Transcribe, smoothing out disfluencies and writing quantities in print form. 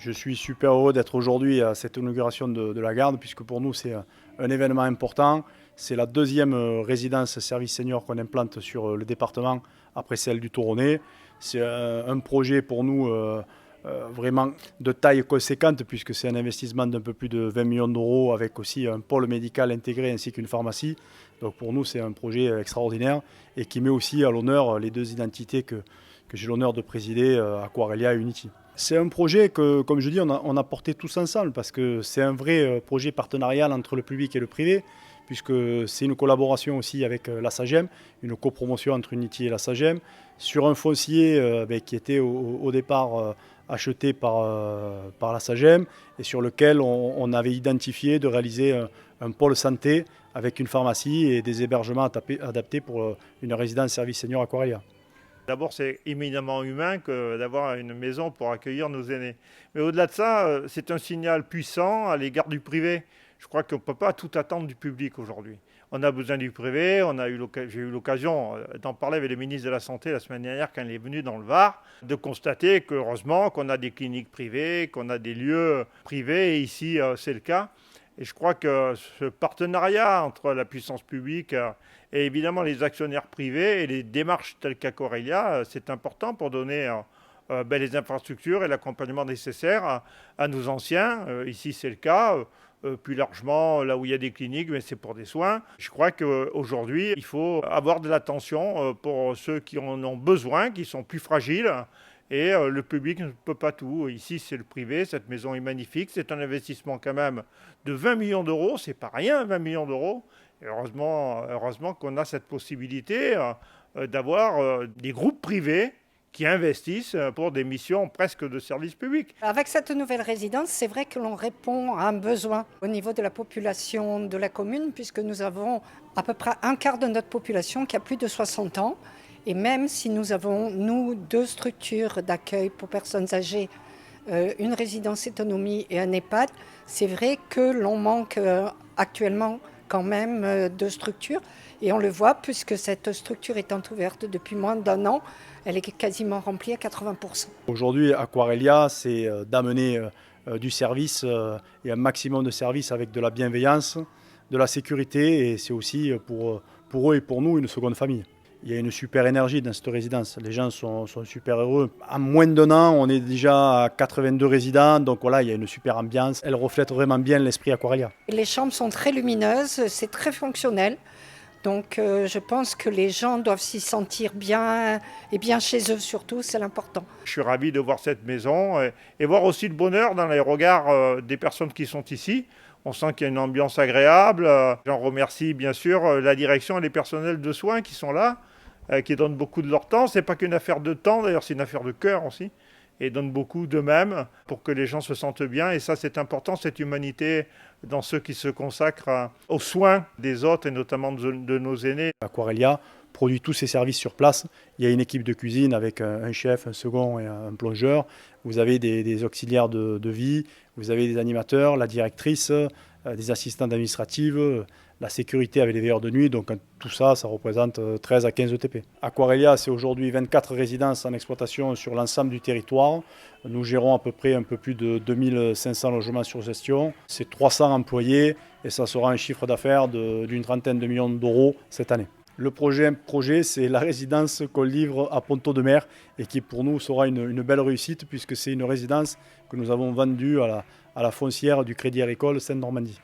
Je suis super heureux d'être aujourd'hui à cette inauguration de la garde, puisque pour nous c'est un événement important. C'est la deuxième résidence service senior qu'on implante sur le département après celle du Touronnais. C'est un projet pour nous vraiment de taille conséquente, puisque c'est un investissement d'un peu plus de 20 millions d'euros avec aussi un pôle médical intégré ainsi qu'une pharmacie. Donc pour nous c'est un projet extraordinaire et qui met aussi à l'honneur les deux identités que j'ai l'honneur de présider, Aquarelia et Unity. C'est un projet que, comme je dis, on a porté tous ensemble parce que c'est un vrai projet partenarial entre le public et le privé, puisque c'est une collaboration aussi avec la SAGEM, une copromotion entre Unity et la SAGEM, sur un foncier qui était au départ acheté par la SAGEM et sur lequel on avait identifié de réaliser un pôle santé avec une pharmacie et des hébergements adaptés pour une résidence service senior Aquarelia. D'abord, c'est éminemment humain que d'avoir une maison pour accueillir nos aînés. Mais au-delà de ça, c'est un signal puissant à l'égard du privé. Je crois qu'on ne peut pas tout attendre du public aujourd'hui. On a besoin du privé. J'ai eu l'occasion d'en parler avec le ministre de la Santé la semaine dernière quand il est venu dans le Var, de constater qu'heureusement qu'on a des cliniques privées, qu'on a des lieux privés, et ici c'est le cas. Et je crois que ce partenariat entre la puissance publique et évidemment les actionnaires privés et les démarches telles qu'Aquarelia, c'est important pour donner les infrastructures et l'accompagnement nécessaire à nos anciens. Ici, c'est le cas. Plus largement, là où il y a des cliniques, mais c'est pour des soins. Je crois qu'aujourd'hui, il faut avoir de l'attention pour ceux qui en ont besoin, qui sont plus fragiles. Et le public ne peut pas tout. Ici, c'est le privé. Cette maison est magnifique. C'est un investissement quand même de 20 millions d'euros. C'est pas rien, 20 millions d'euros. Et heureusement qu'on a cette possibilité d'avoir des groupes privés qui investissent pour des missions presque de service public. Avec cette nouvelle résidence, c'est vrai que l'on répond à un besoin au niveau de la population de la commune, puisque nous avons à peu près un quart de notre population qui a plus de 60 ans. Et même si nous avons, nous, deux structures d'accueil pour personnes âgées, une résidence autonomie et un EHPAD, c'est vrai que l'on manque actuellement quand même de structures. Et on le voit puisque cette structure étant ouverte depuis moins d'1 an, elle est quasiment remplie à 80%. Aujourd'hui, Aquarelia, c'est d'amener du service et un maximum de service avec de la bienveillance, de la sécurité, et c'est aussi pour eux et pour nous une seconde famille. Il y a une super énergie dans cette résidence. Les gens sont super heureux. En moins d'1 an, on est déjà à 82 résidents. Donc voilà, il y a une super ambiance. Elle reflète vraiment bien l'esprit Aquarelia. Les chambres sont très lumineuses, c'est très fonctionnel. Donc je pense que les gens doivent s'y sentir bien et bien chez eux surtout, c'est l'important. Je suis ravi de voir cette maison et voir aussi le bonheur dans les regards des personnes qui sont ici. On sent qu'il y a une ambiance agréable. J'en remercie bien sûr la direction et les personnels de soins qui sont là, qui donnent beaucoup de leur temps. Ce n'est pas qu'une affaire de temps, d'ailleurs c'est une affaire de cœur aussi. Et donnent beaucoup d'eux-mêmes pour que les gens se sentent bien. Et ça, c'est important, cette humanité dans ceux qui se consacrent aux soins des autres et notamment de nos aînés. Aquarelia produit tous ses services sur place. Il y a une équipe de cuisine avec un chef, un second et un plongeur. Vous avez des auxiliaires de vie, vous avez des animateurs, la directrice, des assistantes administratives, la sécurité avec les veilleurs de nuit. Donc tout ça, ça représente 13 à 15 ETP. Aquarelia, c'est aujourd'hui 24 résidences en exploitation sur l'ensemble du territoire. Nous gérons à peu près un peu plus de 2500 logements sur gestion. C'est 300 employés et ça sera un chiffre d'affaires d'une trentaine de millions d'euros cette année. Le projet, c'est la résidence qu'on livre à Ponto-de-Mer et qui pour nous sera une belle réussite puisque c'est une résidence que nous avons vendue à la foncière du Crédit Agricole Seine-Normandie.